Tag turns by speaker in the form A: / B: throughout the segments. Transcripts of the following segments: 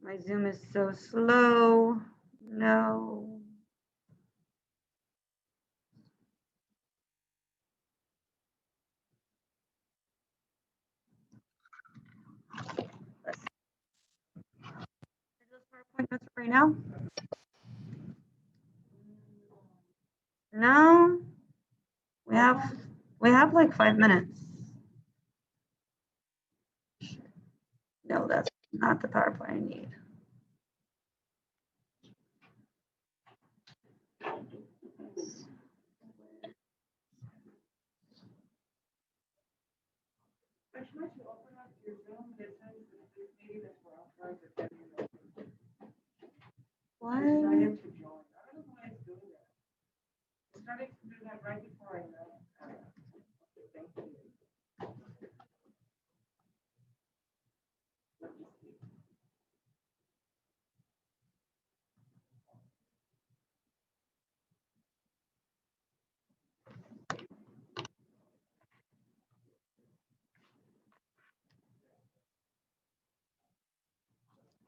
A: My Zoom is so slow. No. Is this PowerPoint notes right now? No. We have like 5 minutes. No, that's not the PowerPoint I need. What?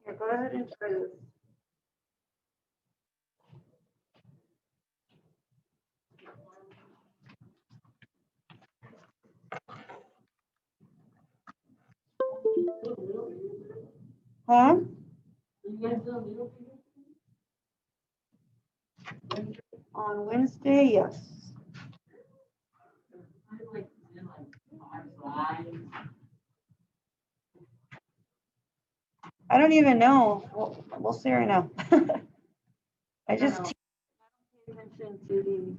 A: Here, go ahead and try this. Huh? On Wednesday, yes. I don't even know. We'll see right now. I just pay attention to the.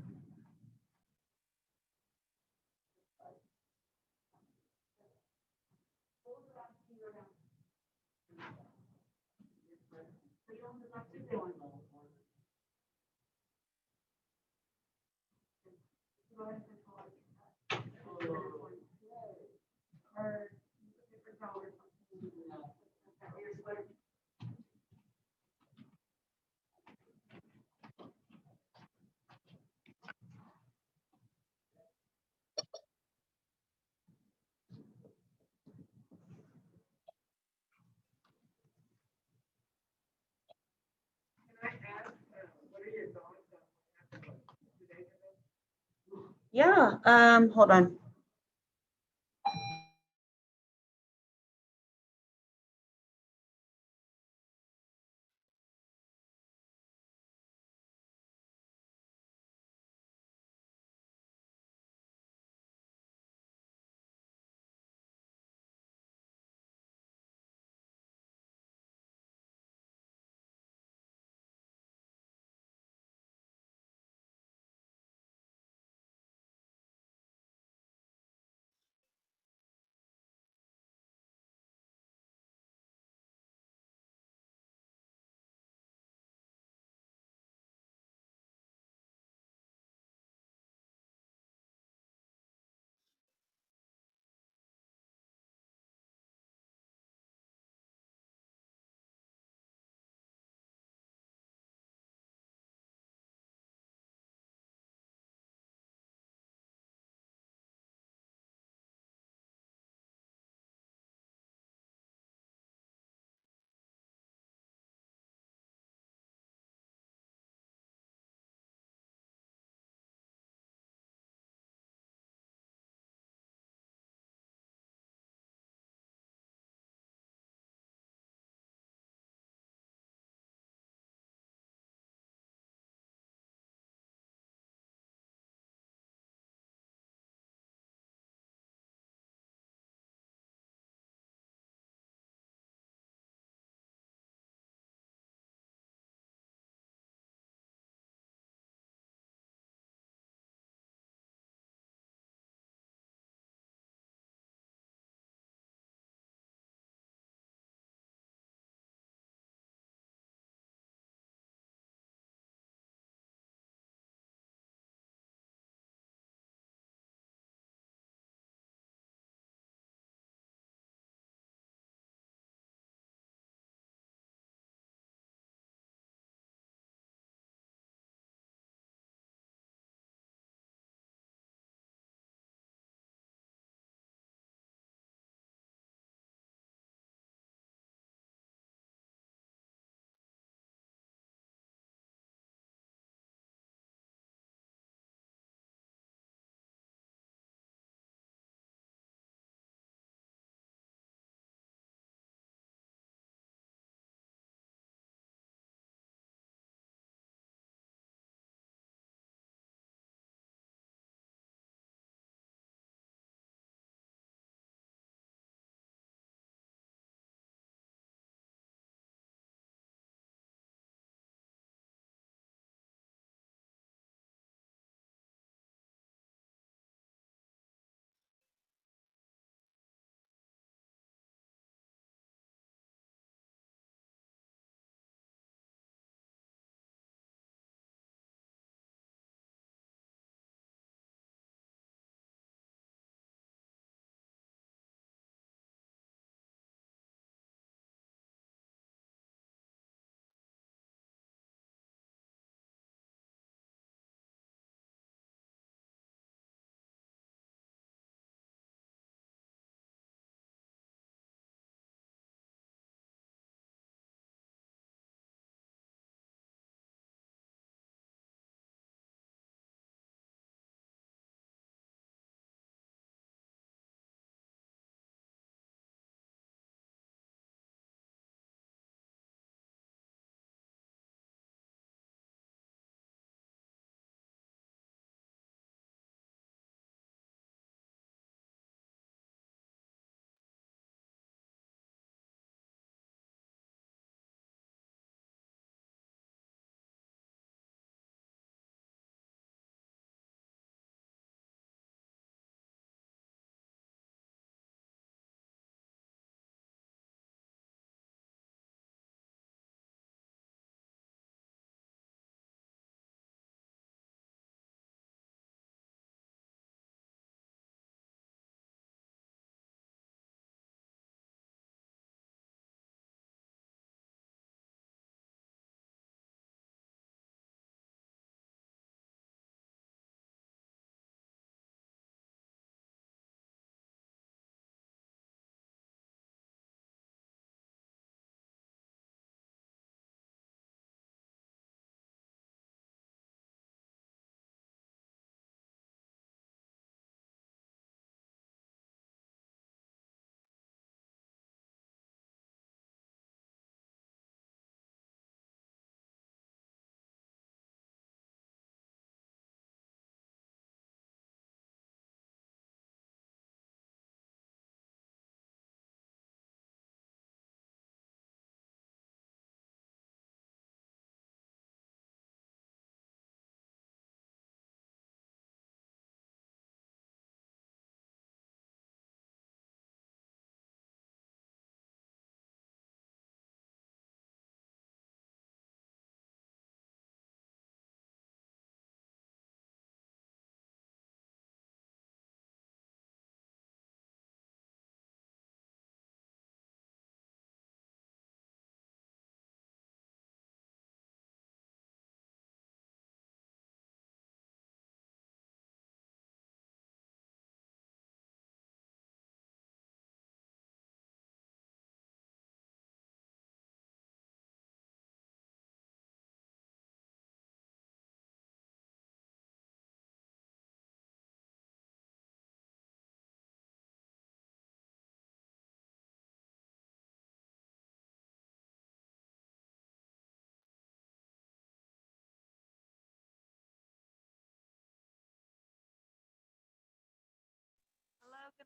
A: Yeah, hold on.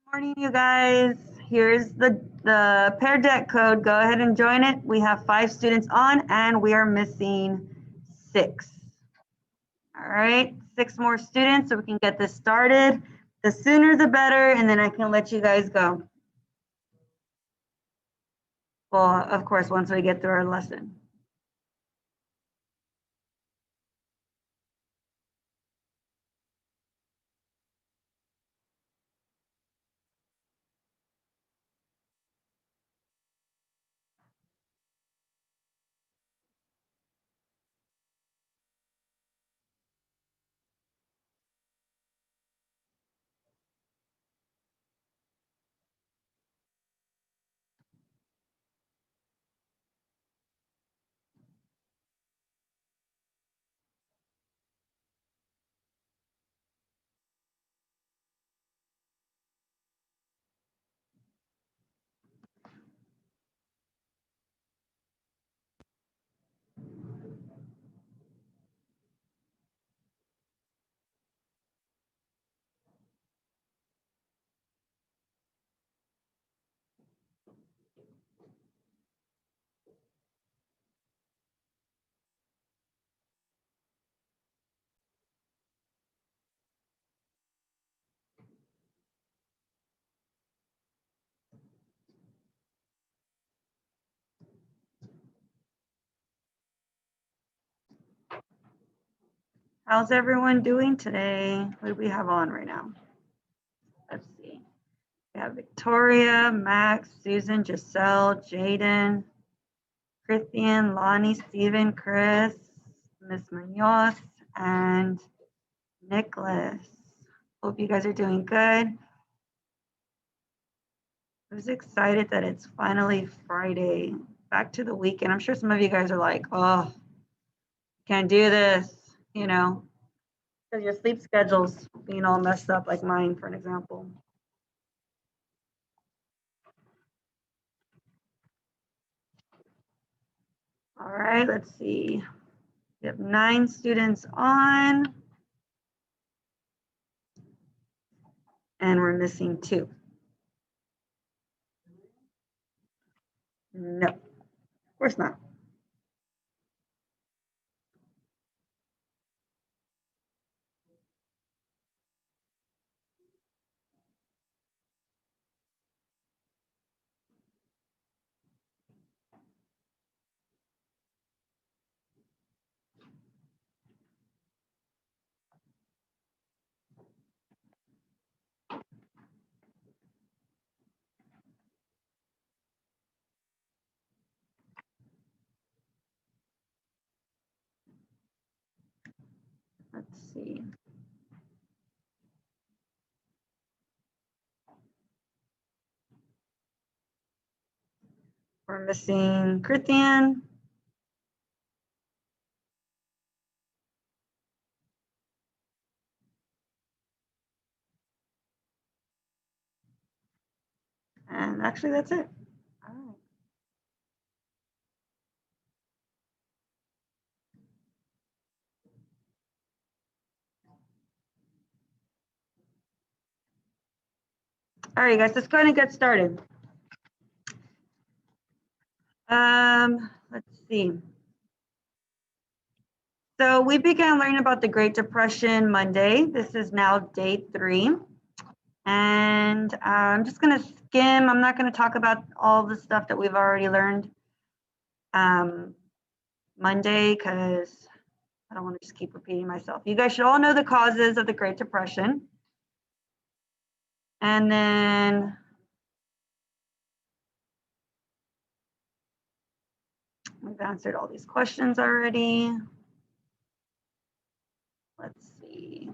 A: Morning, you guys. Here's the Pear Deck code. Go ahead and join it. We have 5 students on and we are missing 6. All right, 6 more students so we can get this started. The sooner the better, and then I can let you guys go. Well, of course, once we get through our lesson. How's everyone doing today? What do we have on right now? Let's see. We have Victoria, Max, Susan, Giselle, Jaden, Christian, Lonnie, Steven, Chris, Miss Munoz, and Nicholas. Hope you guys are doing good. I was excited that it's finally Friday, back to the weekend. I'm sure some of you guys are like, oh, can't do this, you know, because your sleep schedule's being all messed up like mine, for an example. All right, let's see. We have 9 students on, and we're missing 2. No, of course not. Let's see. We're missing Christian. And actually, that's it. All right. All right, guys, let's go ahead and get started. Let's see. So we began learning about the Great Depression Monday. This is now day 3. And I'm just going to skim. I'm not going to talk about all the stuff that we've already learned Monday because I don't want to just keep repeating myself. You guys should all know the causes of the Great Depression. And then we've answered all these questions already. Let's see.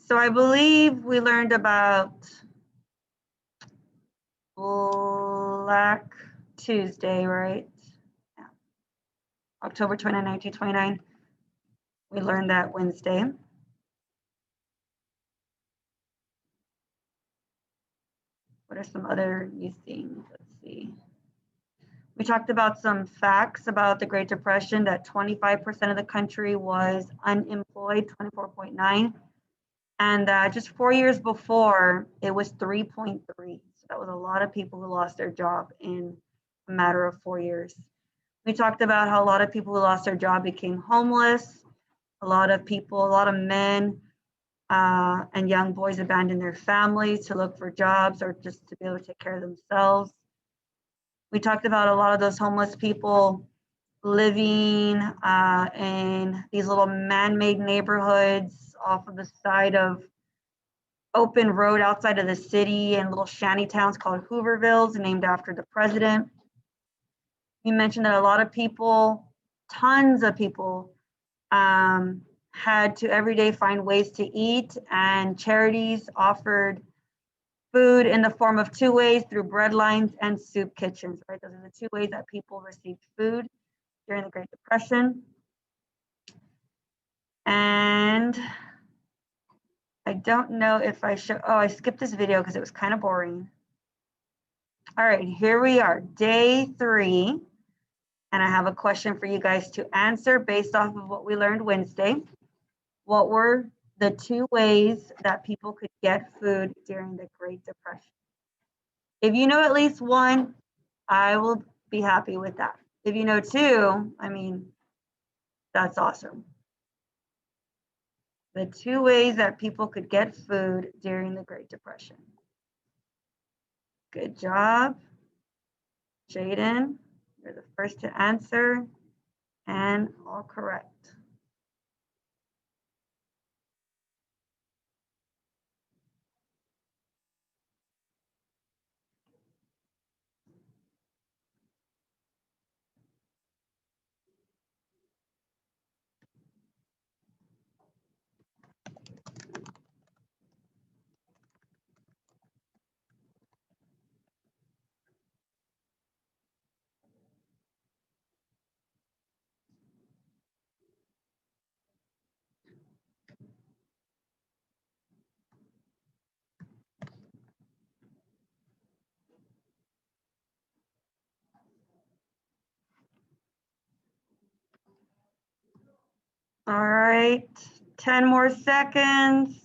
A: So I believe we learned about Black Tuesday, right? Yeah. October 29, 1929. We learned that Wednesday. What are some other new things? Let's see. We talked about some facts about the Great Depression, that 25% of the country was unemployed, 24.9. And just 4 years before, it was 3.3. So that was a lot of people who lost their job in a matter of 4 years. We talked about how a lot of people who lost their job became homeless. A lot of people, a lot of men and young boys abandoned their families to look for jobs or just to be able to take care of themselves. We talked about a lot of those homeless people living in these little man-made neighborhoods off of the side of open road outside of the city and little shanty towns called Hoovervilles, named after the president. We mentioned that a lot of people, tons of people, had to every day find ways to eat, and charities offered food in the form of two ways, through bread lines and soup kitchens, right? Those are the two ways that people received food during the Great Depression. And I don't know if I show, oh, I skipped this video because it was kind of boring. All right, here we are, day 3. And I have a question for you guys to answer based off of what we learned Wednesday. What were the 2 ways that people could get food during the Great Depression? If you know at least 1, I will be happy with that. If you know 2, I mean, that's awesome. The 2 ways that people could get food during the Great Depression. Good job. Jaden, you're the first to answer, and all correct. All right, 10 more seconds.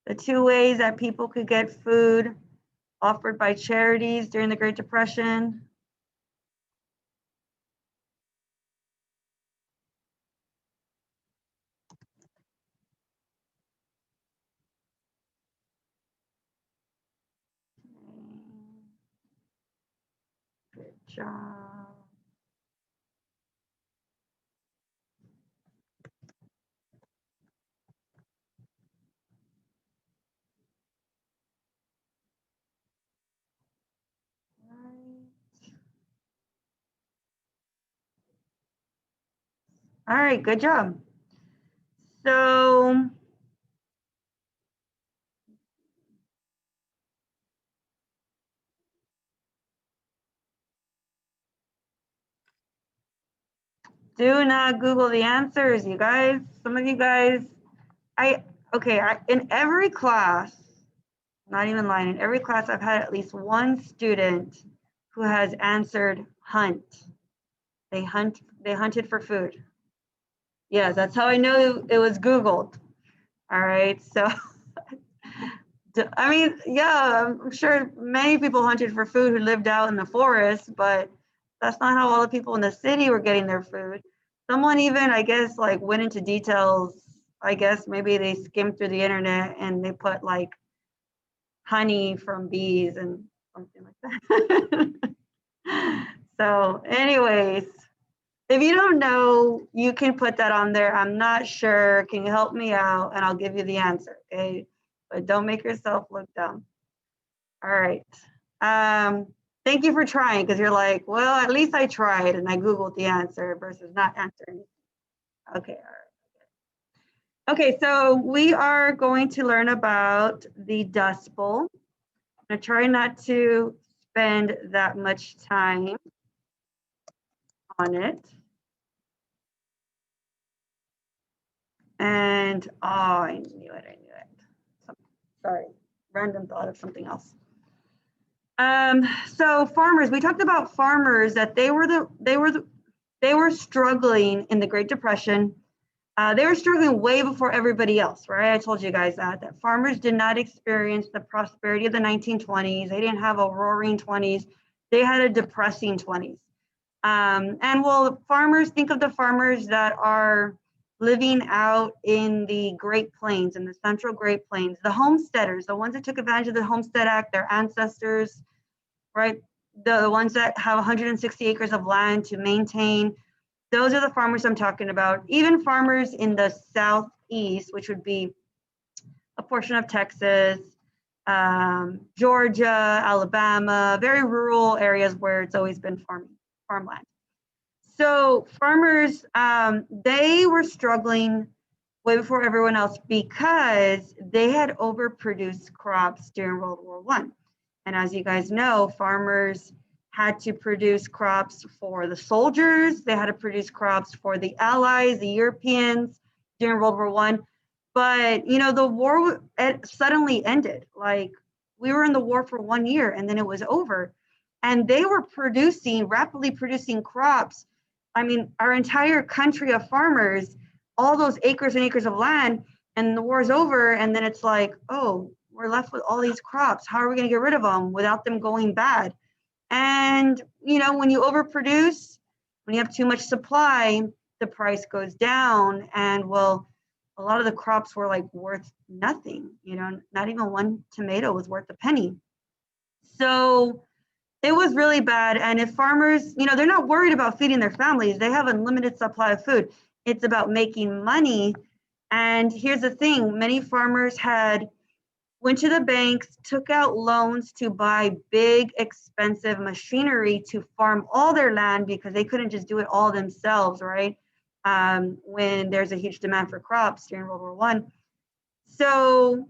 A: The 2 ways that people could get food offered by charities during the Great Depression. Good job. All right, good job. So do not Google the answers, you guys. Some of you guys, in every class, not even lying, in every class I've had at least 1 student who has answered hunt. They hunted for food. Yes, that's how I know it was Googled. All right, so I mean, yeah, I'm sure many people hunted for food who lived out in the forest, but that's not how all the people in the city were getting their food. Someone even, I guess, like went into details. I guess maybe they skimmed through the internet and they put like honey from bees and something like that. So anyways, if you don't know, you can put that on there. I'm not sure. Can you help me out? And I'll give you the answer, okay? But don't make yourself look dumb. All right. Thank you for trying, because you're like, well, at least I tried and I Googled the answer versus not answering. Okay, all right. Okay, so we are going to learn about the Dust Bowl. I'm gonna try not to spend that much time on it. And, oh, I knew it. Sorry, random thought of something else. So farmers, we talked about farmers, that they were struggling in the Great Depression They were struggling way before everybody else, right? I told you guys that farmers did not experience the prosperity of the 1920s. They didn't have a roaring 20s. They had a depressing 20s. And well, farmers, think of the farmers that are living out in the Great Plains, in the central Great Plains, the homesteaders, the ones that took advantage of the Homestead Act, their ancestors, right? The ones that have 160 acres of land to maintain. Those are the farmers I'm talking about. Even farmers in the southeast, which would be a portion of Texas, Georgia, Alabama, very rural areas where it's always been farmland. So farmers, they were struggling way before everyone else because they had overproduced crops during World War I. And as you guys know, farmers had to produce crops for the soldiers. They had to produce crops for the Allies, the Europeans during World War I. But, you know, the war suddenly ended. Like, we were in the war for 1 year and then it was over. And they were rapidly producing crops. I mean, our entire country of farmers, all those acres and acres of land, and the war's over. And then it's like, oh, we're left with all these crops. How are we going to get rid of them without them going bad? And, you know, when you overproduce, when you have too much supply, the price goes down. And well, a lot of the crops were like worth nothing, you know, not even one tomato was worth a penny. So it was really bad. And if farmers, you know, they're not worried about feeding their families, they have unlimited supply of food. It's about making money. And here's the thing, many farmers went to the banks, took out loans to buy big, expensive machinery to farm all their land because they couldn't just do it all themselves, right? When there's a huge demand for crops during World War I. So,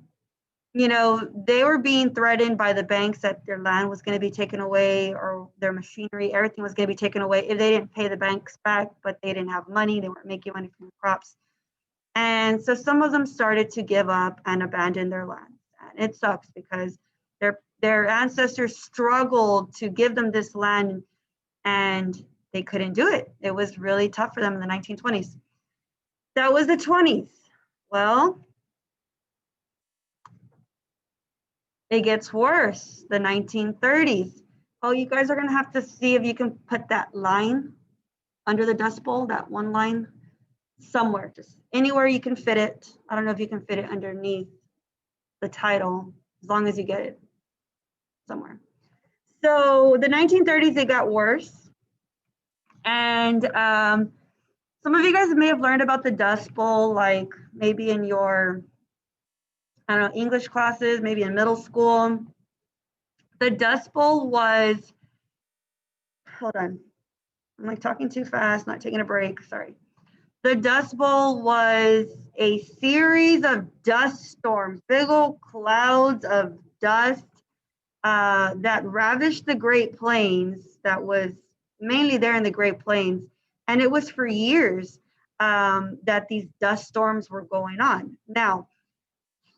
A: you know, they were being threatened by the banks that their land was going to be taken away or their machinery, everything was going to be taken away if they didn't pay the banks back, but they didn't have money, they weren't making money from the crops. And so some of them started to give up and abandon their land. And it sucks because their ancestors struggled to give them this land and they couldn't do it. It was really tough for them in the 1920s. That was the 20s. Well, it gets worse, the 1930s. Oh, you guys are gonna have to see if you can put that line under the Dust Bowl, that one line, somewhere, just anywhere you can fit it. I don't know if you can fit it underneath the title, as long as you get it somewhere. So the 1930s, it got worse. And some of you guys may have learned about the Dust Bowl, like maybe in your, I don't know, English classes, maybe in middle school. The Dust Bowl was, hold on, I'm like talking too fast, not taking a break, sorry. The Dust Bowl was a series of dust storms, big old clouds of dust that ravaged the Great Plains, that was mainly there in the Great Plains. And it was for years that these dust storms were going on. Now,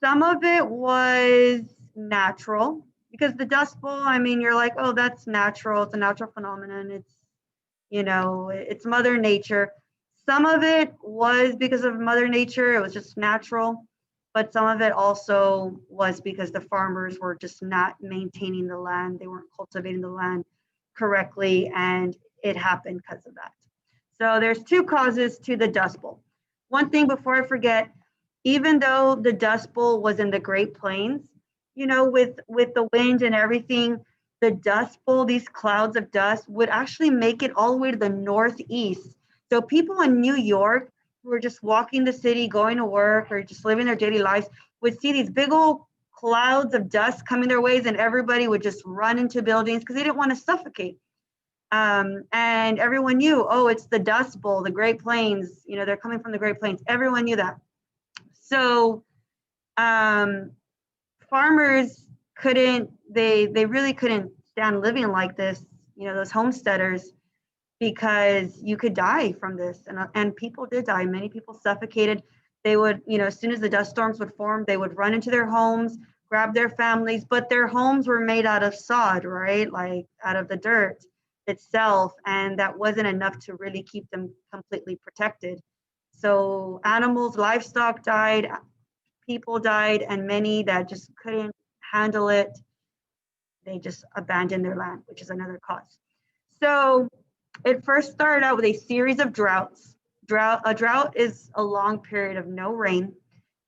A: some of it was natural because the Dust Bowl, I mean, you're like, oh, that's natural. It's a natural phenomenon. It's, you know, it's Mother Nature. Some of it was because of Mother Nature. It was just natural. But some of it also was because the farmers were just not maintaining the land. They weren't cultivating the land correctly. And it happened because of that. So there's two causes to the Dust Bowl. One thing before I forget, even though the Dust Bowl was in the Great Plains, you know, with the wind and everything, the Dust Bowl, these clouds of dust would actually make it all the way to the northeast. So people in New York who were just walking the city, going to work or just living their daily lives would see these big old clouds of dust coming their ways and everybody would just run into buildings because they didn't want to suffocate. And everyone knew, oh, it's the Dust Bowl, the Great Plains, you know, they're coming from the Great Plains. Everyone knew that. So farmers they really couldn't stand living like this, you know, those homesteaders, because you could die from this. And people did die. Many people suffocated. They would, you know, as soon as the dust storms would form, they would run into their homes, grab their families, but their homes were made out of sod, right? Like out of the dirt itself. And that wasn't enough to really keep them completely protected. So animals, livestock died, people died, and many that just couldn't handle it, they just abandoned their land, which is another cause. So it first started out with a series of droughts. A drought is a long period of no rain,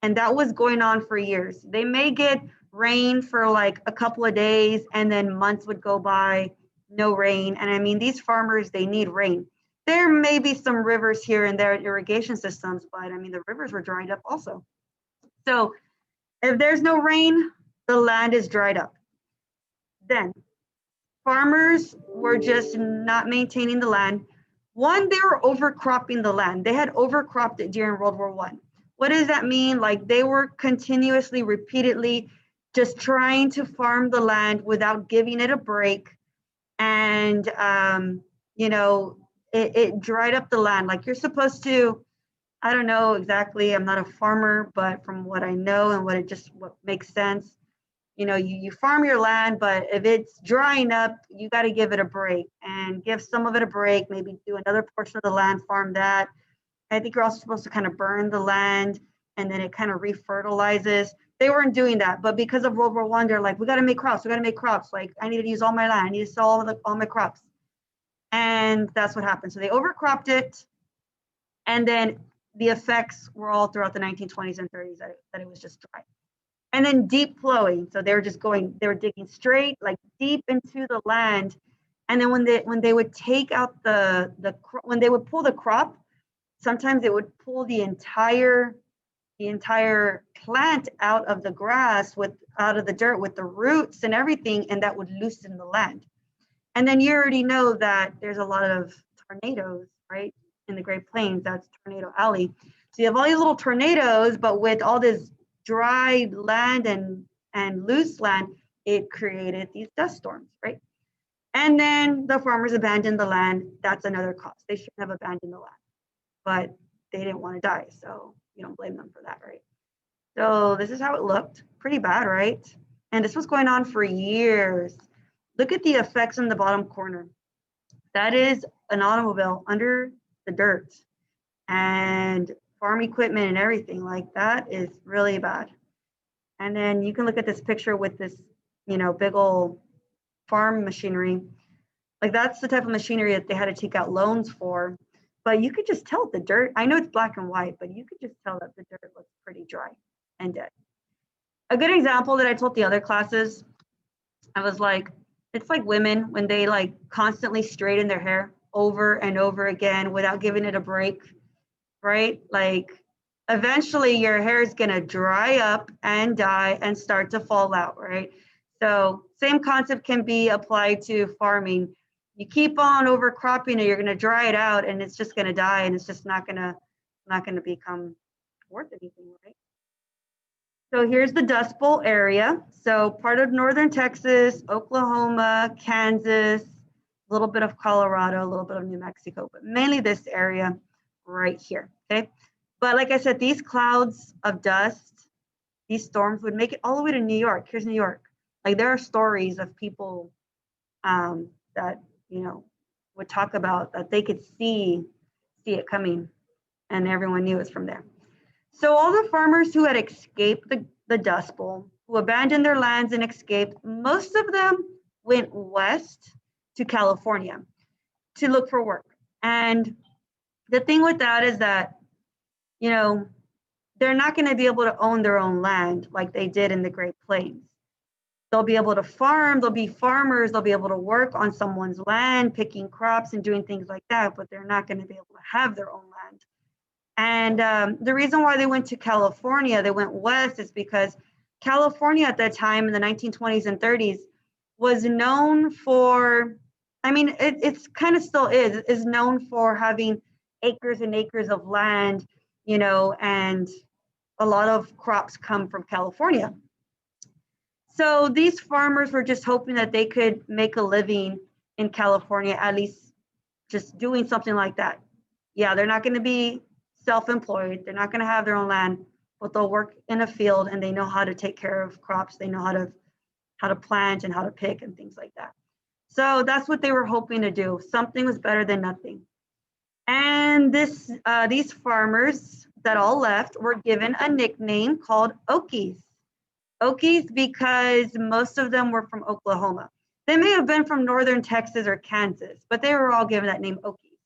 A: and that was going on for years. They may get rain for like a couple of days, and then months would go by, no rain. And I mean, these farmers, they need rain. There may be some rivers here and there, irrigation systems, but I mean, the rivers were dried up also. So if there's no rain, the land is dried up. Then farmers were just not maintaining the land. One, they were overcropping the land. They had overcropped it during World War I. What does that mean? Like they were continuously, repeatedly just trying to farm the land without giving it a break. And, it dried up the land. Like you're supposed to, I don't know exactly, I'm not a farmer, but from what I know and what makes sense, you farm your land, but if it's drying up, you got to give it a break and give some of it a break, maybe do another portion of the land, farm that. I think you're also supposed to kind of burn the land and then it kind of refertilizes. They weren't doing that, but because of World War I, they're like, we got to make crops. Like I need to use all my land. I need to sell all my crops. And that's what happened. So they overcropped it. And then the effects were all throughout the 1920s and 30s that it was just dry. And then deep plowing. So they were digging straight, like deep into the land. And then when they would take out when they would pull the crop, sometimes it would pull the entire plant out of the grass out of the dirt with the roots and everything, and that would loosen the land. And then you already know that there's a lot of tornadoes, right? In the Great Plains, that's Tornado Alley. So you have all these little tornadoes, but with all this dry land and loose land, it created these dust storms, right? And then the farmers abandoned the land. That's another cause. They shouldn't have abandoned the land, but they didn't want to die. So you don't blame them for that, right? So this is how it looked. Pretty bad, right? And this was going on for years. Look at the effects in the bottom corner. That is an automobile under the dirt and farm equipment and everything. Like that is really bad. And then you can look at this picture with this, big old farm machinery. Like that's the type of machinery that they had to take out loans for. But you could just tell the dirt. I know it's black and white, but you could just tell that the dirt looks pretty dry and dead. A good example that I told the other classes, I was like, it's like women when they like constantly straighten their hair over and over again without giving it a break, right? Like eventually your hair is going to dry up and die and start to fall out, right? So same concept can be applied to farming. You keep on overcropping it, you're going to dry it out and it's just going to die and it's just not going to become worth anything, right? So here's the Dust Bowl area. So part of northern Texas, Oklahoma, Kansas, a little bit of Colorado, a little bit of New Mexico, but mainly this area right here, okay? But like I said, these clouds of dust, these storms would make it all the way to New York. Here's New York. Like there are stories of people that, would talk about that they could see it coming and everyone knew it's from there. So all the farmers who had escaped the Dust Bowl, who abandoned their lands and escaped, most of them went west to California to look for work. And the thing with that is that, they're not going to be able to own their own land like they did in the Great Plains. They'll be able to farm, they'll be farmers, they'll be able to work on someone's land, picking crops and doing things like that, but they're not going to be able to have their own land. And the reason why they went to California, they went west, is because California at that time in the 1920s and 30s was known for, it's kind of still is known for having acres and acres of land, and a lot of crops come from California. So these farmers were just hoping that they could make a living in California, at least just doing something like that. Yeah, they're not going to be self-employed. They're not going to have their own land, but they'll work in a field and they know how to take care of crops. They know how to plant and how to pick and things like that. So that's what they were hoping to do. Something was better than nothing. And these farmers that all left were given a nickname called Okies. Okies because most of them were from Oklahoma. They may have been from northern Texas or Kansas, but they were all given that name Okies.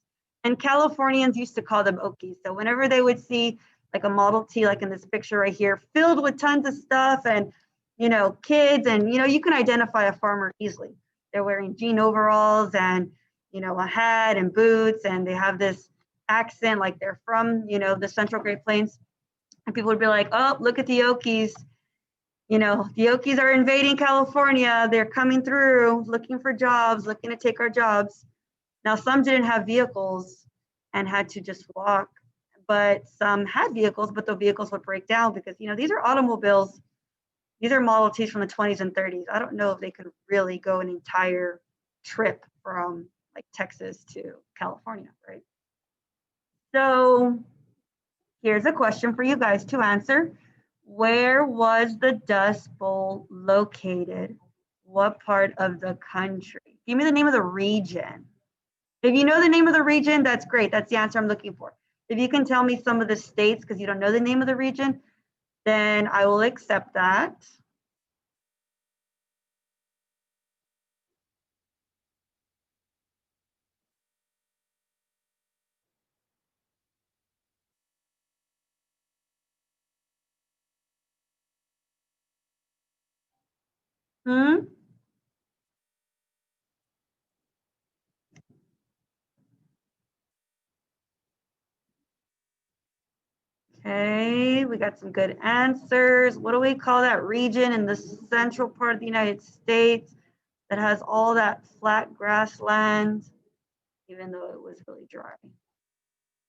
A: And Californians used to call them Okies. So whenever they would see like a Model T, like in this picture right here, filled with tons of stuff and, kids, and, you can identify a farmer easily. They're wearing jean overalls and, a hat and boots, and they have this accent like they're from, the Central Great Plains. And people would be like, oh, look at the Okies. The Okies are invading California. They're coming through, looking for jobs, looking to take our jobs. Now, some didn't have vehicles and had to just walk, but some had vehicles, but the vehicles would break down because, these are automobiles. These are Model Ts from the 20s and 30s. I don't know if they could really go an entire trip from like Texas to California, right? So here's a question for you guys to answer. Where was the Dust Bowl located? What part of the country? Give me the name of the region. If you know the name of the region, that's great. That's the answer I'm looking for. If you can tell me some of the states because you don't know the name of the region, then I will accept that. Hmm? Okay, we got some good answers. What do we call that region in the central part of the United States that has all that flat grassland, even though it was really dry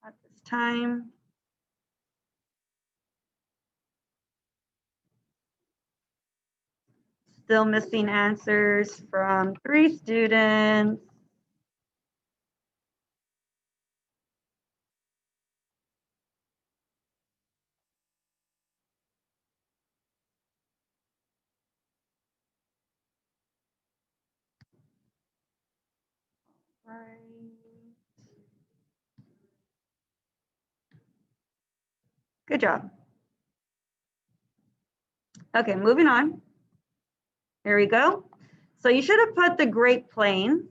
A: at this time? Still missing answers from 3 students. Right. Good job. Okay, moving on. Here we go. So you should have put the Great Plains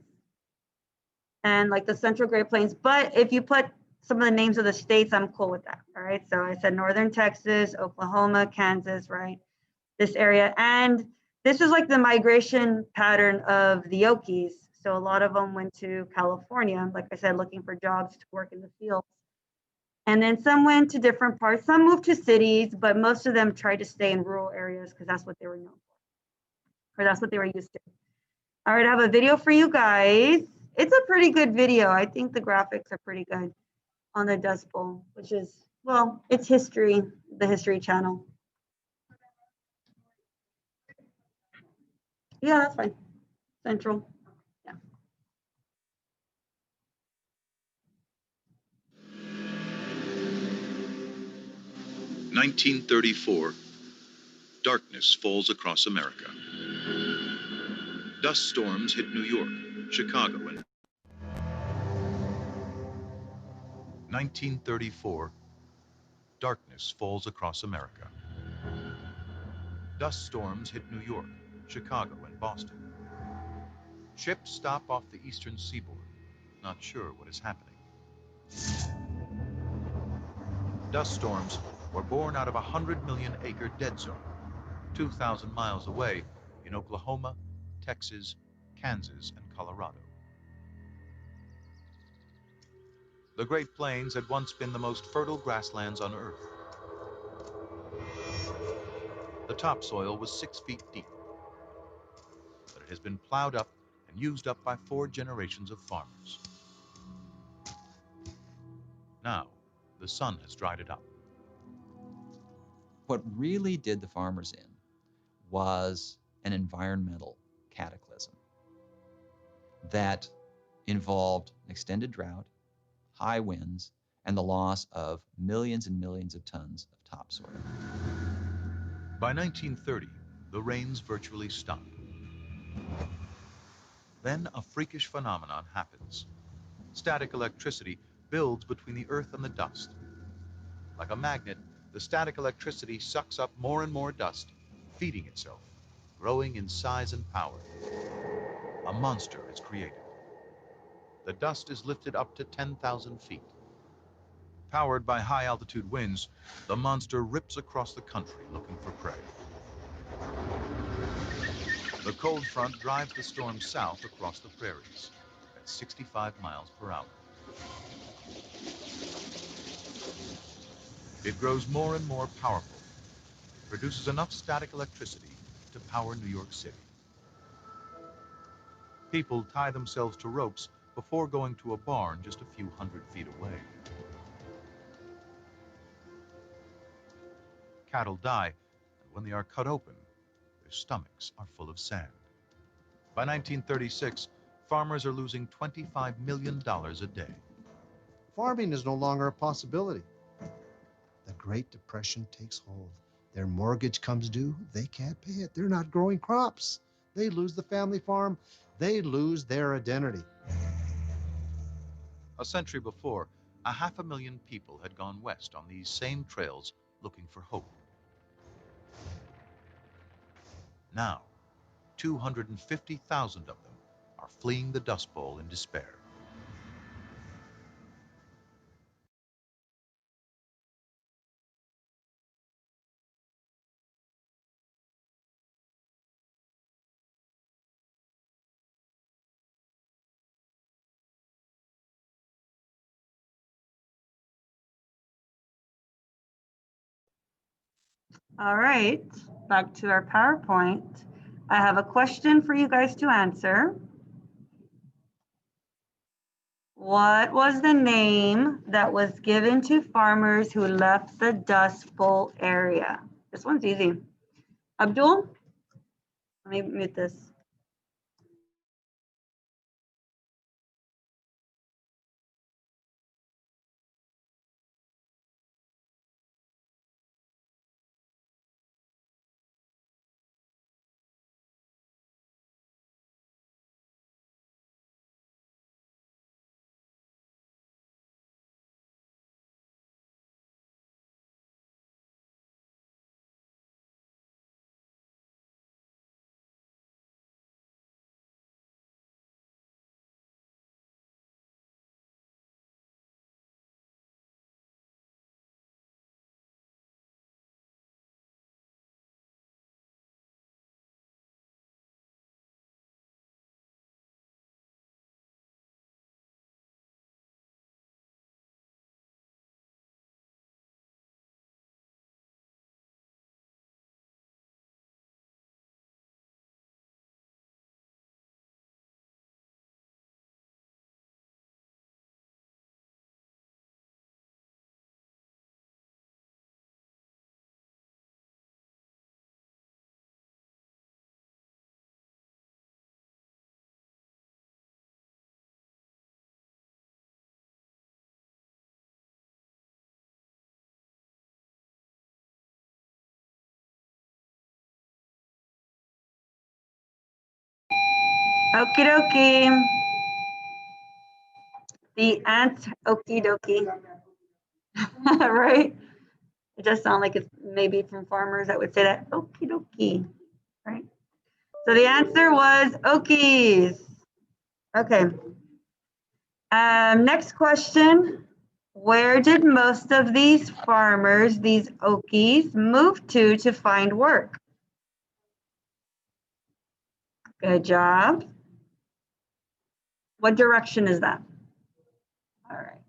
A: and like the Central Great Plains, but if you put some of the names of the states, I'm cool with that. All right. So I said northern Texas, Oklahoma, Kansas, right? This area. And this is like the migration pattern of the Okies. So a lot of them went to California, like I said, looking for jobs to work in the fields. And then some went to different parts. Some moved to cities, but most of them tried to stay in rural areas because that's what they were known for, or that's what they were used to. All right, I have a video for you guys. It's a pretty good video. I think the graphics are pretty good on the Dust Bowl, which is, well, it's history, the History Channel. Yeah, that's fine. Central. Yeah.
B: 1934, darkness falls across America. Dust storms hit New York, Chicago, and 1934, darkness falls across America. Dust storms hit New York, Chicago, and Boston. Ships stop off the eastern seaboard, not sure what is happening. Dust storms were born out of a 100 million acre dead zone, 2,000 miles away in Oklahoma, Texas, Kansas, and Colorado. The Great Plains had once been the most fertile grasslands on Earth. The topsoil was 6 feet deep, but it has been plowed up and used up by 4 generations of farmers. Now, the sun has dried it up.
C: What really did the farmers in was an environmental cataclysm that involved an extended drought, high winds, and the loss of millions and millions of tons of topsoil.
B: By 1930, the rains virtually stop. Then a freakish phenomenon happens. Static electricity builds between the earth and the dust. Like a magnet, the static electricity sucks up more and more dust, feeding itself, growing in size and power. A monster is created. The dust is lifted up to 10,000 feet. Powered by high-altitude winds, the monster rips across the country looking for prey. The cold front drives the storm south across the prairies at 65 miles per hour. It grows more and more powerful. It produces enough static electricity to power New York City. People tie themselves to ropes before going to a barn just a few hundred feet away. Cattle die, and when they are cut open, their stomachs are full of sand. By 1936, farmers are losing $25 million a day.
D: Farming is no longer a possibility. The Great Depression takes hold. Their mortgage comes due. They can't pay it. They're not growing crops. They lose the family farm. They lose their identity.
B: A century before, 500,000 people had gone west on these same trails looking for hope. Now, 250,000 of them are fleeing the Dust Bowl in despair.
A: All right, back to our PowerPoint. I have a question for you guys to answer. What was the name that was given to farmers who left the Dust Bowl area? This one's easy. Abdul, let me mute this. Okie dokie. The ant, okie dokie. Right? It does sound like it's maybe from farmers that would say that, okie dokie, right? So the answer was Okies. Okay. Next question. Where did most of these farmers, these Okies, move to find work? Good job. What direction is that? All right.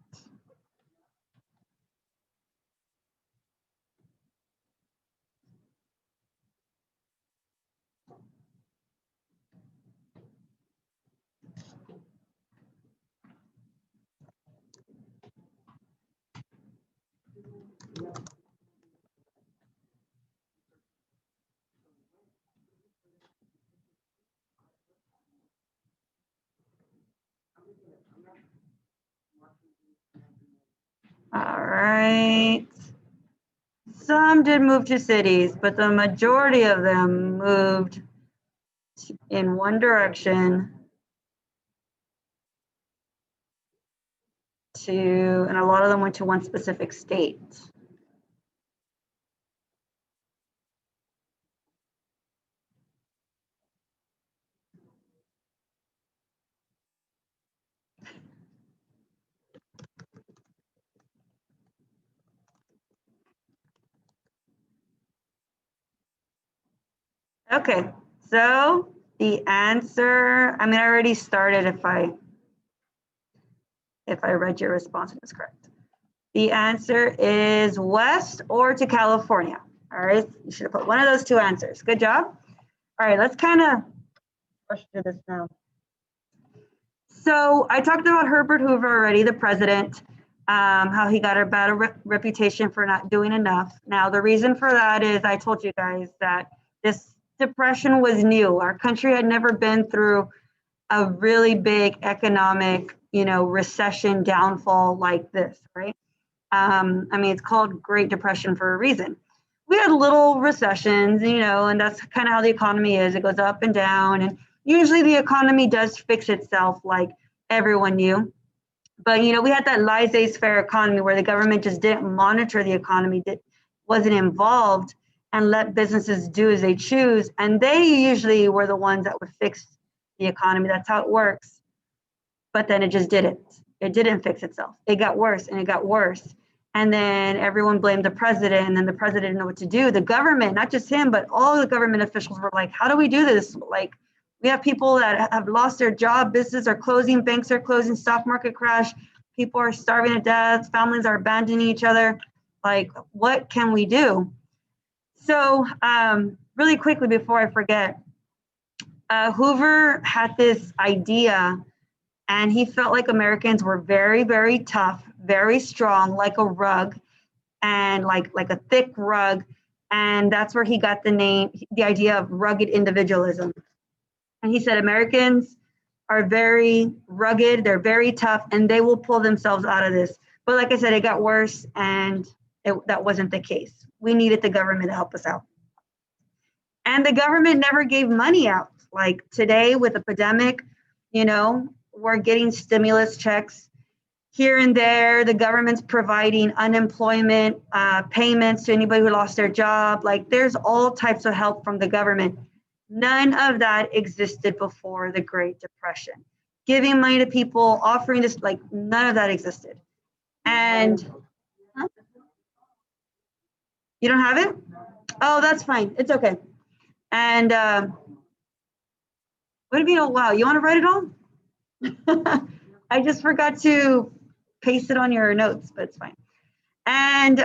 A: All right. Some did move to cities, but the majority of them moved in one direction to, and a lot of them went to one specific state. Okay, so the answer, I mean, I already started if I read your response and it's correct. The answer is west or to California. All right, you should have put one of those two answers. Good job. All right, let's kind of rush through this now. So I talked about Herbert Hoover already, the president, how he got a bad reputation for not doing enough. Now, the reason for that is I told you guys that this depression was new. Our country had never been through a really big economic, recession downfall like this, right? I mean, it's called Great Depression for a reason. We had little recessions, and that's kind of how the economy is. It goes up and down, and usually the economy does fix itself like everyone knew. But, we had that laissez-faire economy where the government just didn't monitor the economy, wasn't involved, and let businesses do as they choose. And they usually were the ones that would fix the economy. That's how it works. But then it just didn't. It didn't fix itself. It got worse and it got worse. And then everyone blamed the president, and then the president didn't know what to do. The government, not just him, but all the government officials were like, how do we do this? Like, we have people that have lost their job, businesses are closing, banks are closing, stock market crash, people are starving to death, families are abandoning each other. Like, what can we do? So really quickly before I forget, Hoover had this idea, and he felt like Americans were very, very tough, very strong, like a rug, and like a thick rug. And that's where he got the idea of rugged individualism. And he said Americans are very rugged, they're very tough, and they will pull themselves out of this. But like I said, it got worse, and that wasn't the case. We needed the government to help us out. And the government never gave money out. Like today with the pandemic, we're getting stimulus checks here and there. The government's providing unemployment payments to anybody who lost their job. Like there's all types of help from the government. None of that existed before the Great Depression. Giving money to people, offering this, like none of that existed. And you don't have it? Oh, that's fine. It's okay. And what do you mean, oh, wow, you want to write it all? I just forgot to paste it on your notes, but it's fine. And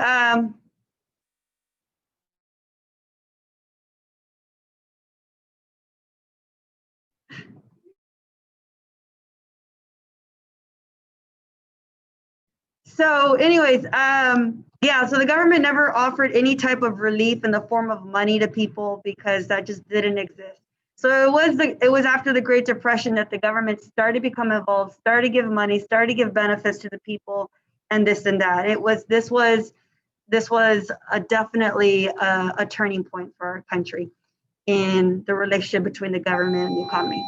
A: so anyways, yeah, so the government never offered any type of relief in the form of money to people because that just didn't exist. So it was after the Great Depression that the government started to become involved, started to give money, started to give benefits to the people, and this and that. This was definitely a turning point for our country in the relationship between the government and the economy.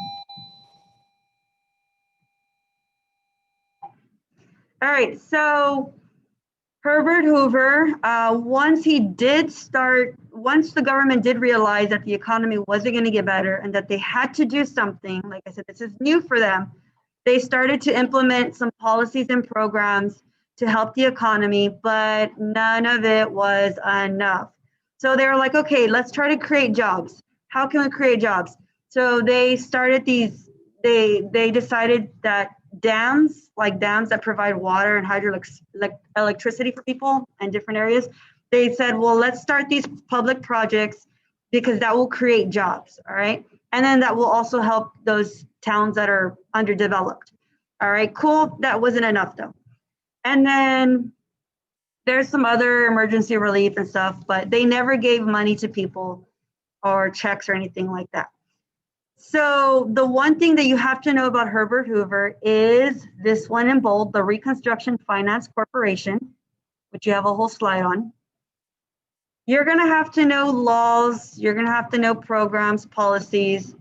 A: All right, so Herbert Hoover, once the government did realize that the economy wasn't going to get better and that they had to do something, like I said, this is new for them, they started to implement some policies and programs to help the economy, but none of it was enough. So they were like, okay, let's try to create jobs. How can we create jobs? So they started they decided that dams that provide water and electricity for people in different areas, they said, well, let's start these public projects because that will create jobs, all right? And then that will also help those towns that are underdeveloped. All right, cool. That wasn't enough though. And then there's some other emergency relief and stuff, but they never gave money to people or checks or anything like that. So the one thing that you have to know about Herbert Hoover is this one in bold, the Reconstruction Finance Corporation, which you have a whole slide on. You're going to have to know laws. You're going to have to know programs, policies.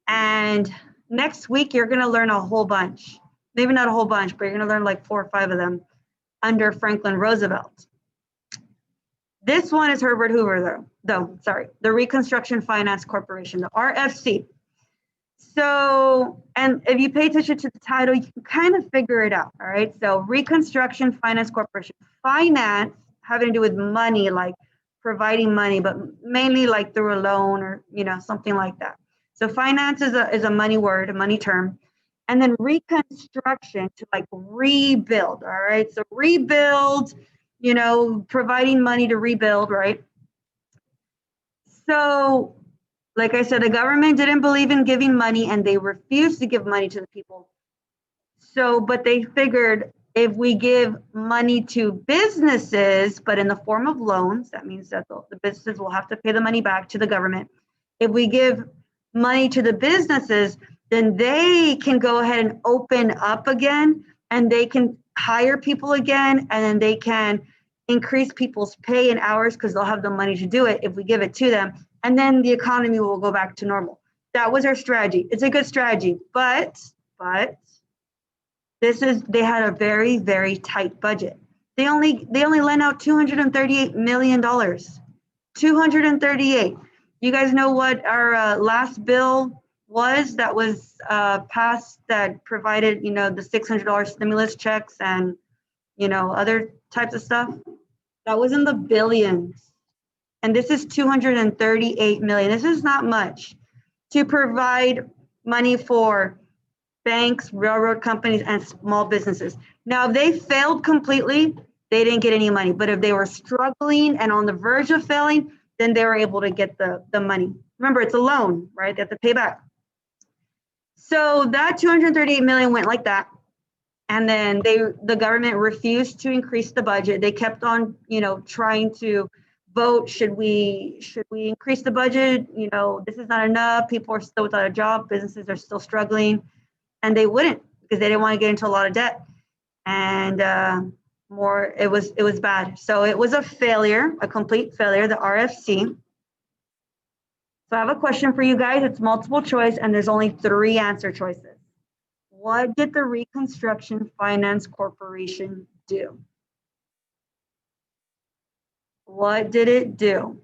A: And next week, you're going to learn a whole bunch. maybe not a whole bunch, but you're going to learn like 4 or 5 of them under Franklin Roosevelt. This one is Herbert Hoover, the Reconstruction Finance Corporation, the RFC. So, and if you pay attention to the title, you can kind of figure it out, all right? So Reconstruction Finance Corporation, finance having to do with money, like providing money, but mainly like through a loan or, you know, something like that. So finance is a money word, a money term. And then reconstruction, to like rebuild, all right? So rebuild, you know, providing money to rebuild, right? So, like I said, the government didn't believe in giving money and they refused to give money to the people. So, but they figured if we give money to businesses, but in the form of loans, that means that the businesses will have to pay the money back to the government. If we give money to the businesses, then they can go ahead and open up again and they can hire people again, and then they can increase people's pay and hours because they'll have the money to do it if we give it to them. And then the economy will go back to normal. That was our strategy. It's a good strategy, but they had a very, very tight budget. They only lent out $238 million. 238. You guys know what our last bill was that was passed that provided, you know, the $600 stimulus checks and, you know, other types of stuff? That was in the billions. And this is 238 million. This is not much to provide money for banks, railroad companies, and small businesses. Now, if they failed completely, they didn't get any money. But if they were struggling and on the verge of failing, then they were able to get the money. Remember, it's a loan, right? They have to pay back. So that 238 million went like that. And then the government refused to increase the budget. They kept on, you know, trying to vote. Should we increase the budget? You know, this is not enough. People are still without a job. Businesses are still struggling. And they wouldn't because they didn't want to get into a lot of debt. And it was bad. So it was a failure, a complete failure, the RFC. So I have a question for you guys. It's multiple choice and there's only 3 answer choices. What did the Reconstruction Finance Corporation do? What did it do?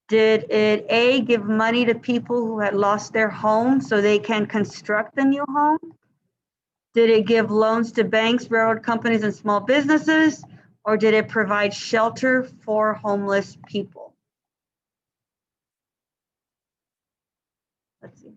A: Did it A, give money to people who had lost their home so they can construct a new home? Did it give loans to banks, railroad companies, and small businesses? Or did it provide shelter for homeless people? Let's see.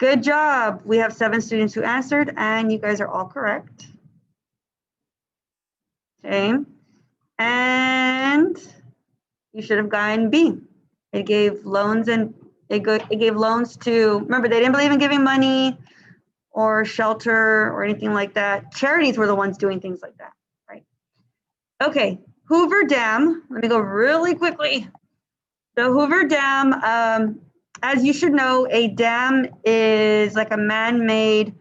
A: Good job. We have 7 students who answered, and you guys are all correct. Okay. And you should have gotten B. It gave loans and it gave loans to, remember, they didn't believe in giving money or shelter or anything like that. Charities were the ones doing things like that, right? Okay, Hoover Dam. Let me go really quickly. The Hoover Dam, as you should know, a dam is like a man-made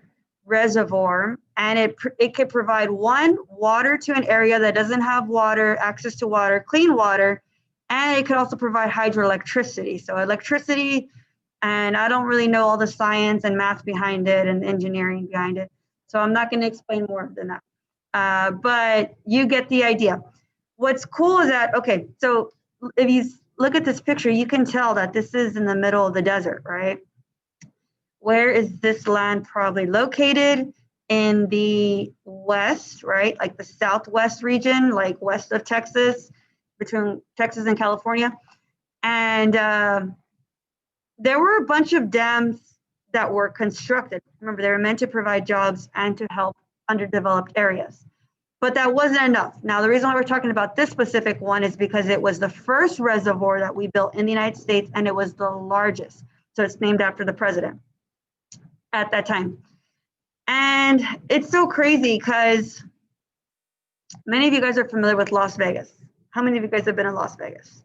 A: reservoir, and it could provide water to an area that doesn't have water, access to water, clean water, and it could also provide hydroelectricity. So electricity, and I don't really know all the science and math behind it and engineering behind it, so I'm not going to explain more than that. But you get the idea. What's cool is that, okay, so if you look at this picture, you can tell that this is in the middle of the desert, right? Where is this land probably located? In the west, right? Like the southwest region, like west of Texas, between Texas and California. And there were a bunch of dams that were constructed. Remember, they were meant to provide jobs and to help underdeveloped areas. But that wasn't enough. Now, the reason why we're talking about this specific one is because it was the first reservoir that we built in the United States, and it was the largest. So it's named after the president. at that time. And it's so crazy because many of you guys are familiar with Las Vegas. How many of you guys have been in Las Vegas?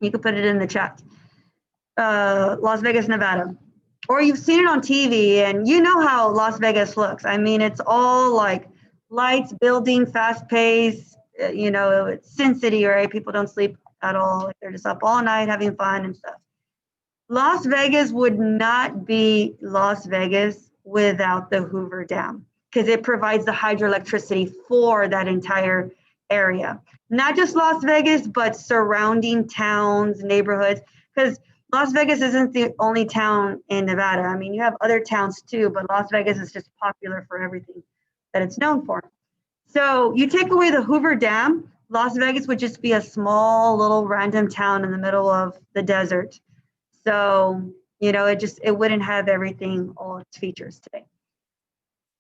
A: You can put it in the chat. Las Vegas, Nevada. Or you've seen it on TV and you know how Las Vegas looks. I mean, it's all like lights, building, fast pace. You know, it's Sin City, right? People don't sleep at all. Like they're just up all night having fun and stuff. Las Vegas would not be Las Vegas without the Hoover Dam because it provides the hydroelectricity for that entire area. Not just Las Vegas, but surrounding towns, neighborhoods, because Las Vegas isn't the only town in Nevada. I mean, you have other towns too, but Las Vegas is just popular for everything that it's known for. So you take away the Hoover Dam, Las Vegas would just be a small little random town in the middle of the desert. So, you know, it wouldn't have everything, all its features today.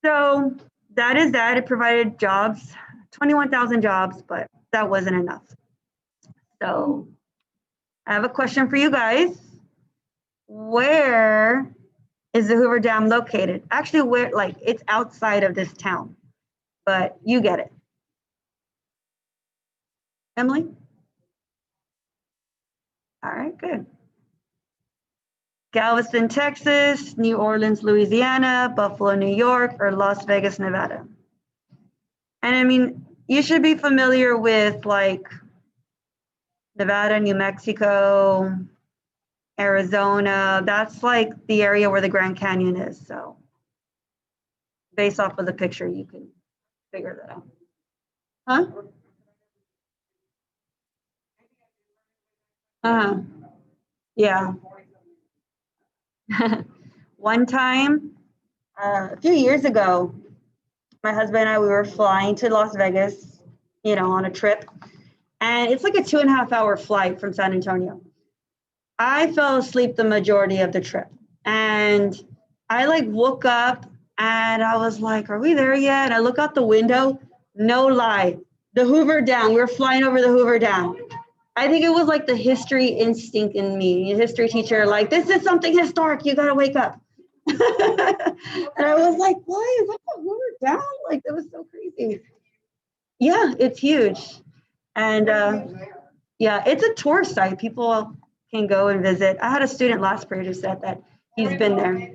A: So that is that. It provided jobs, 21,000 jobs, but that wasn't enough. So I have a question for you guys. Where is the Hoover Dam located? Actually, where, like, it's outside of this town, but you get it. Emily? All right, good. Galveston, Texas, New Orleans, Louisiana, Buffalo, New York, or Las Vegas, Nevada. And I mean, you should be familiar with like Nevada, New Mexico, Arizona. That's like the area where the Grand Canyon is. So based off of the picture, you can figure that out. Huh? Yeah. One time, a few years ago, my husband and I, we were flying to Las Vegas, you know, on a trip. And it's like a 2.5-hour flight from San Antonio. I fell asleep the majority of the trip. And I like woke up and I was like, are we there yet? And I look out the window, no lie, the Hoover Dam. We were flying over the Hoover Dam. I think it was like the history instinct in me, history teacher, like, this is something historic, you gotta wake up. And I was like, why? What the Hoover Dam? Like, that was so crazy. Yeah, it's huge. And yeah, it's a tourist site. People can go and visit. I had a student last period who said that he's been there.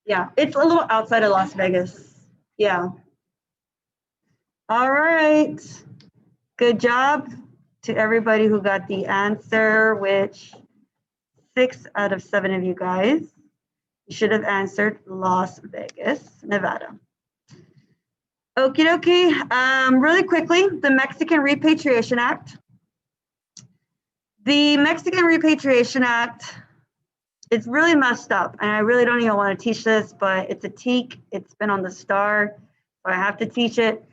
A: Yeah, it's a little outside of Las Vegas. Yeah. All right. Good job to everybody who got the answer, which 6 out of 7 of you guys should have answered Las Vegas, Nevada. Okie dokie. Really quickly, the Mexican Repatriation Act. The Mexican Repatriation Act, it's really messed up, and I really don't even want to teach this, but it's a TEK. It's been on the STAR, so I have to teach it.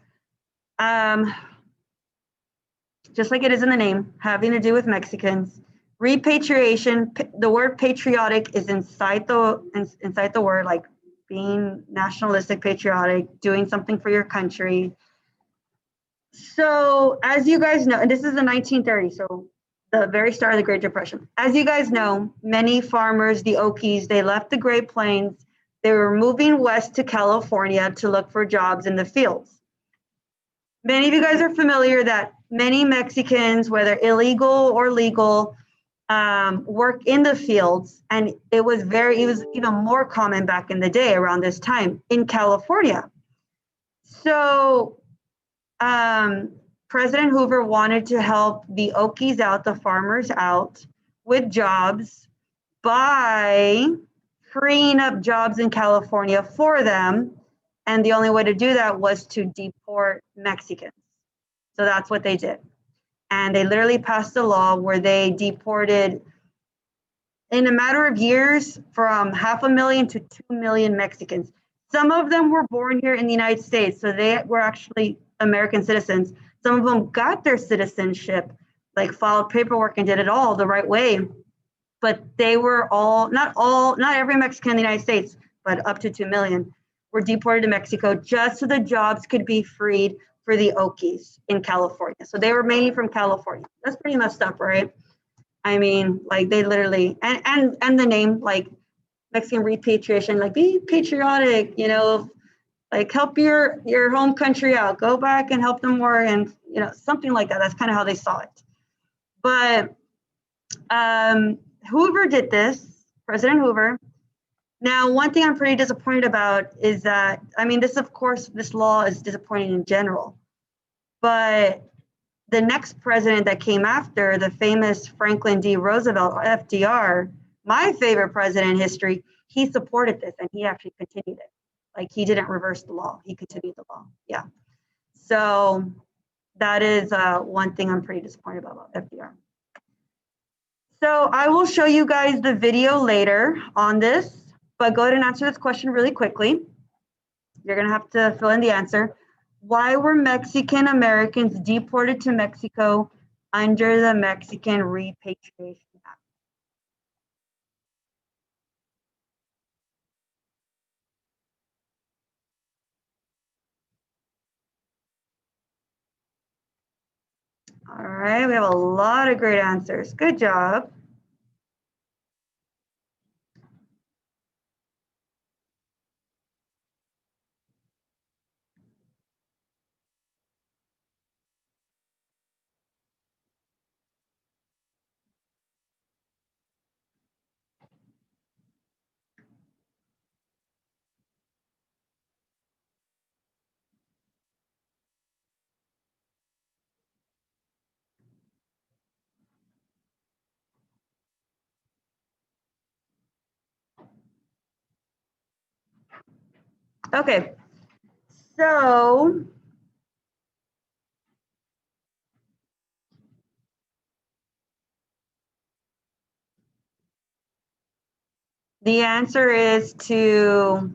A: Just like it is in the name, having to do with Mexicans. Repatriation, the word patriotic is inside the word, like being nationalistic, patriotic, doing something for your country. So as you guys know, and this is the 1930s, so the very start of the Great Depression. As you guys know, many farmers, the Okies, they left the Great Plains. They were moving west to California to look for jobs in the fields. Many of you guys are familiar that many Mexicans, whether illegal or legal, work in the fields, and it was even more common back in the day around this time in California. So President Hoover wanted to help the Okies out, the farmers out, with jobs by freeing up jobs in California for them. And the only way to do that was to deport Mexicans. So that's what they did. And they literally passed a law where they deported, in a matter of years, from 500,000 to 2 million Mexicans. Some of them were born here in the United States, so they were actually American citizens. Some of them got their citizenship, like filed paperwork and did it all the right way. But they were not every Mexican in the United States, but up to 2 million were deported to Mexico just so the jobs could be freed for the Okies in California. So they were mainly from California. That's pretty messed up, right? I mean, like they literally, and the name, like Mexican repatriation, like be patriotic, you know, like help your home country out, go back and help them more, and you know, something like that. That's kind of how they saw it. But Hoover did this, President Hoover. Now, one thing I'm pretty disappointed about is that, I mean, this, of course, this law is disappointing in general, but the next president that came after, the famous Franklin D. Roosevelt, FDR, my favorite president in history, he supported this and he actually continued it. Like he didn't reverse the law, he continued the law. Yeah. So that is one thing I'm pretty disappointed about FDR. So I will show you guys the video later on this, but go ahead and answer this question really quickly. You're gonna have to fill in the answer. Why were Mexican Americans deported to Mexico under the Mexican Repatriation Act? All right, we have a lot of great answers. Good job. Okay, so the answer is to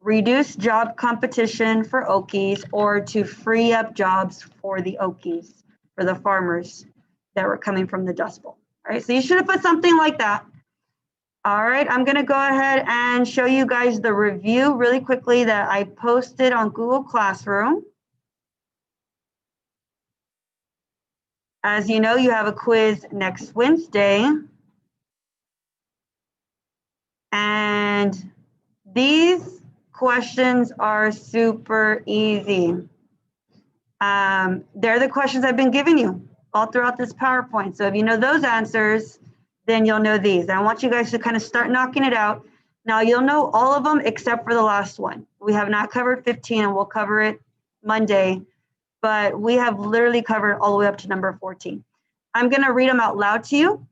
A: reduce job competition for Okies or to free up jobs for the Okies, for the farmers that were coming from the Dust Bowl. All right, so you should have put something like that. All right, I'm gonna go ahead and show you guys the review really quickly that I posted on Google Classroom. As you know, you have a quiz next Wednesday. And these questions are super easy. They're the questions I've been giving you all throughout this PowerPoint. So if you know those answers, then you'll know these. I want you guys to kind of start knocking it out. Now you'll know all of them except for the last one. We have not covered 15 and we'll cover it Monday, but we have literally covered all the way up to number 14. I'm gonna read them out loud to you.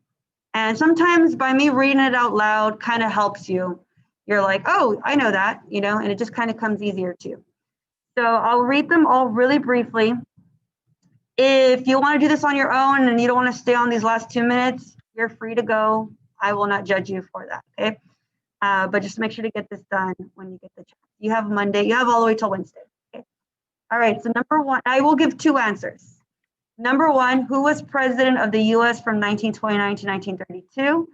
A: And sometimes by me reading it out loud kind of helps you. You're like, oh, I know that, you know, and it just kind of comes easier to you. So I'll read them all really briefly. If you want to do this on your own and you don't want to stay on these last 2 minutes, you're free to go. I will not judge you for that, okay? But just make sure to get this done when you get the chance. You have Monday, you have all the way till Wednesday, okay? All right, so number one, I will give 2 answers. Number one, who was president of the US from 1929 to 1932?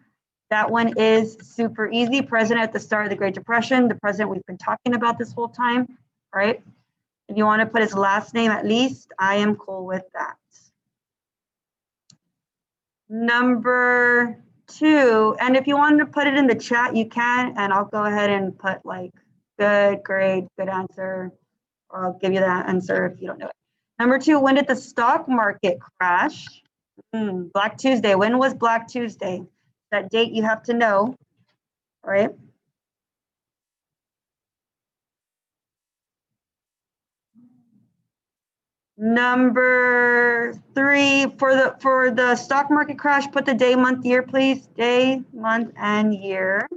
A: That one is super easy. President at the start of the Great Depression, the president we've been talking about this whole time, right? If you want to put his last name at least, I am cool with that. Number 2, and if you wanted to put it in the chat, you can, and I'll go ahead and put like good, great, good answer, or I'll give you that answer if you don't know it. Number 2, when did the stock market crash? Black Tuesday. When was Black Tuesday? That date you have to know, right? Number 3, for the stock market crash, put the day, month, year, please. Day, month, and year.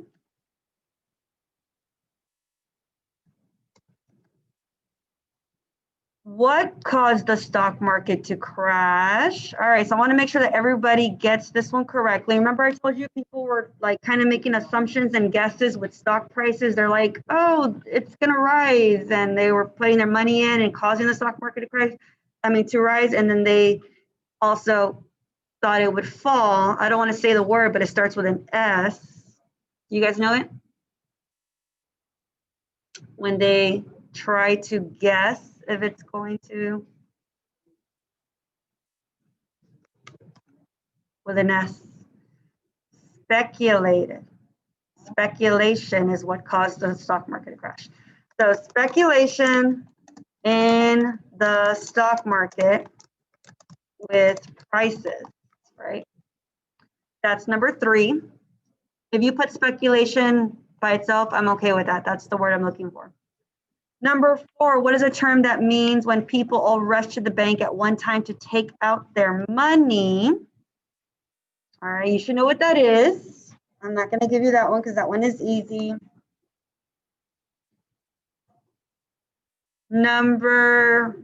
A: What caused the stock market to crash? All right, so I want to make sure that everybody gets this one correctly. Remember I told you people were like kind of making assumptions and guesses with stock prices. They're like, oh, it's going to rise. And they were putting their money in and causing the stock market to rise. And then they also thought it would fall. I don't want to say the word, but it starts with an S. You guys know it? When they try to guess if it's going to, with an S. Speculated. Speculation is what caused the stock market to crash. So speculation in the stock market with prices, right? That's number 3. If you put speculation by itself, I'm okay with that. That's the word I'm looking for. Number 4, what is a term that means when people all rush to the bank at one time to take out their money? All right, you should know what that is. I'm not going to give you that one because that one is easy. Number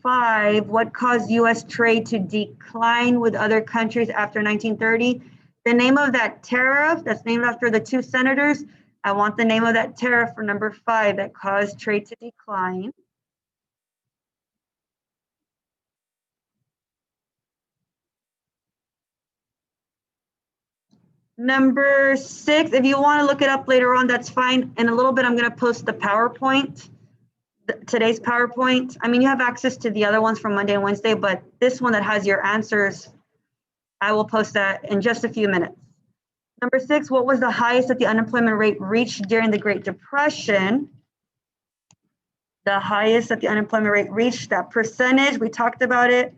A: 5, what caused U.S. trade to decline with other countries after 1930? The name of that tariff that's named after the 2 senators, I want the name of that tariff for number 5 that caused trade to decline. Number 6, if you want to look it up later on, that's fine. In a little bit, I'm going to post the PowerPoint, today's PowerPoint. I mean, you have access to the other ones from Monday and Wednesday, but this one that has your answers, I will post that in just a few minutes. Number 6, what was the highest that the unemployment rate reached during the Great Depression? The highest that the unemployment rate reached, that percentage, we talked about it.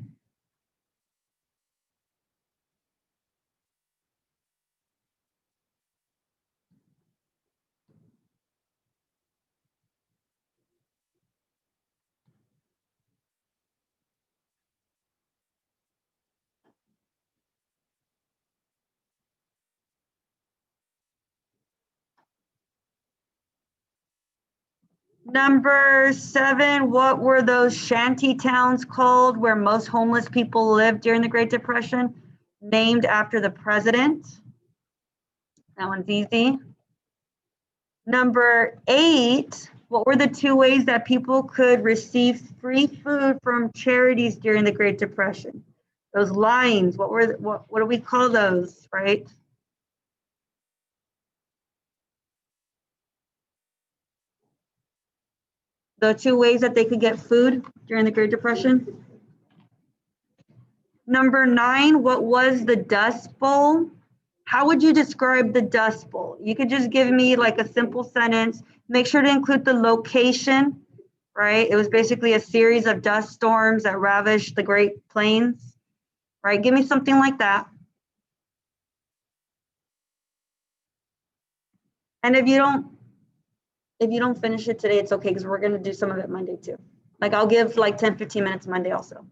A: Number 7, what were those shanty towns called where most homeless people lived during the Great Depression? Named after the president. That one's easy. Number 8, what were the 2 ways that people could receive free food from charities during the Great Depression? Those lines, what do we call those, right? The 2 ways that they could get food during the Great Depression. Number 9, what was the Dust Bowl? How would you describe the Dust Bowl? You could just give me like a simple sentence. Make sure to include the location, right? It was basically a series of dust storms that ravaged the Great Plains, right? Give me something like that. And if you don't finish it today, it's okay because we're going to do some of it Monday too. Like I'll give like 10, 15 minutes Monday also.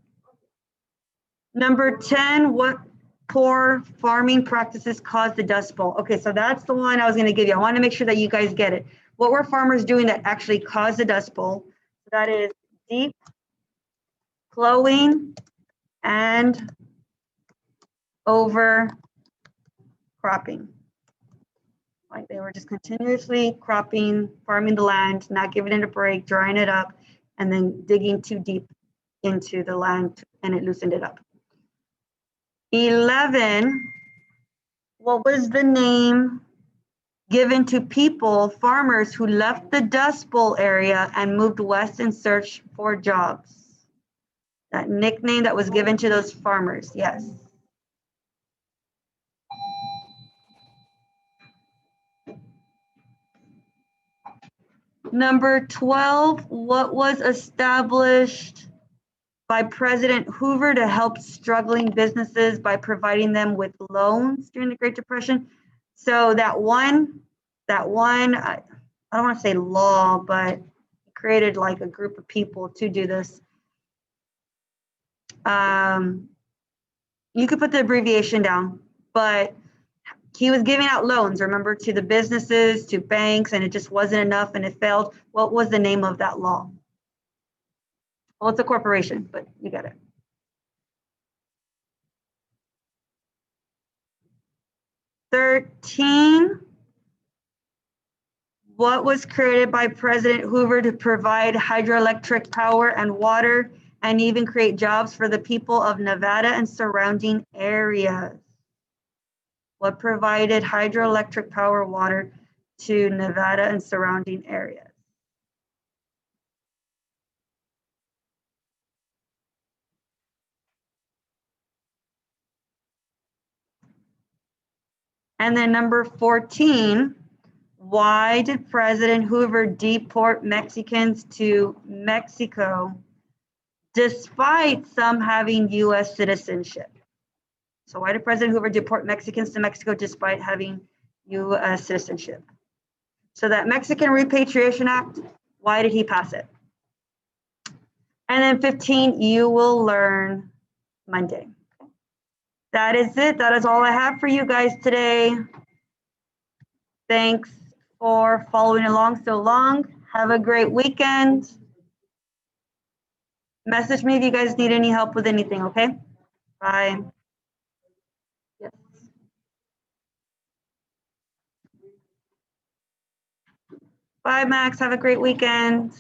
A: Number 10, what poor farming practices caused the Dust Bowl? Okay, so that's the one I was going to give you. I want to make sure that you guys get it. What were farmers doing that actually caused the Dust Bowl? That is deep plowing and over cropping. Like they were just continuously cropping, farming the land, not giving it a break, drying it up, and then digging too deep into the land, and it loosened it up. 11, what was the name given to people, farmers who left the Dust Bowl area and moved west in search for jobs? That nickname that was given to those farmers, yes. Number 12, what was established by President Hoover to help struggling businesses by providing them with loans during the Great Depression? So that one, I don't want to say law, but created like a group of people to do this. You could put the abbreviation down, but he was giving out loans, remember, to the businesses, to banks, and it just wasn't enough and it failed. What was the name of that law? Well, it's a corporation, but you get it. 13, what was created by President Hoover to provide hydroelectric power and water and even create jobs for the people of Nevada and surrounding areas? What provided hydroelectric power, water to Nevada and surrounding areas? And then number 14, Why did President Hoover deport Mexicans to Mexico despite some having U.S. citizenship? So why did President Hoover deport Mexicans to Mexico despite having U.S. citizenship? So that Mexican Repatriation Act, why did he pass it? And then 15, you will learn Monday. That is it. That is all I have for you guys today. Thanks for following along so long. Have a great weekend. Message me if you guys need any help with anything, okay? Bye. Yes. Bye, Max. Have a great weekend.